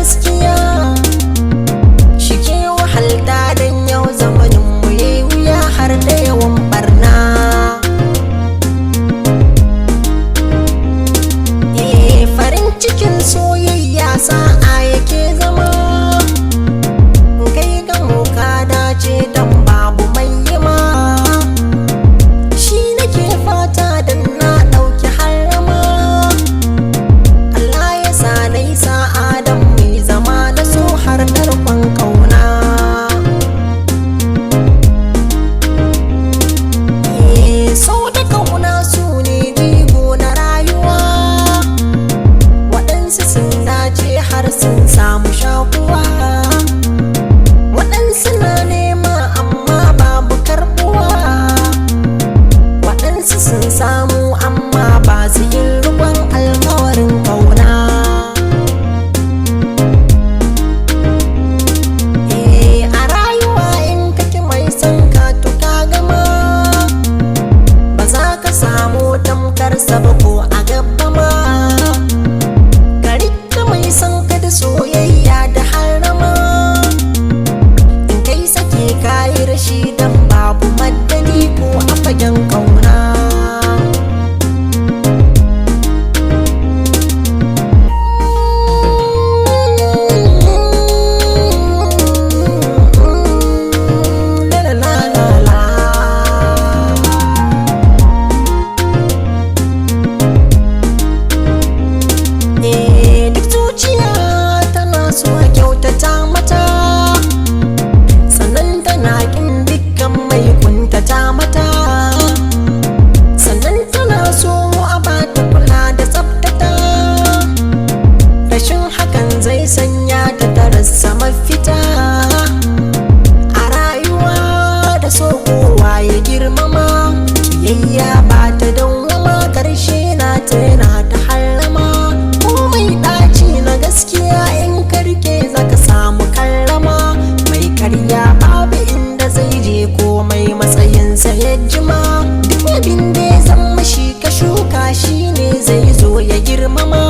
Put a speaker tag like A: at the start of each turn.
A: gaskiya shi ke wahalta dan yau zamanin mu yayi wuya har da yawan barna. Farin cikin soyayya sa'a yake zama, kai ga ka dace dan babu mai yima. Shi nake fata dan na ɗauki harama, Allah ya sa nai sa'a dan mai zama da so har darkon kauna. So da kauna su ne jigo na rayuwa, waɗansu sun dace har sun samu shakuwa, waɗansu na nema amma babu karɓuwa, waɗansu sun samu amma ba su yin rubon alkawarin kauna. A rayuwa in kake mai son ka to ka gama, ba za ka samu tamkarsa ba ko a gaba ma. Mai son ka da soyayya da harama, in kai sake kayi rashi dan babu madani ko a fagen kauna. So a kyautata mata, sannan tana kin dukkan mai kuntata mata, sannan tana so a bata kula da tsabtata. Rashin hakan zai sanya ta tarasa mafita a rayuwa, da so kowa ya girmama. Kiyayya ba ta dawwama, karshe na tana ta harama. Komai ɗaci na gaskiya in karke zaka samu karrama, mai karya babu inda zai je komai matsayinsa ya jima. Duk abin da ya zama shi ka shuka shi ne zai zo ya girmama.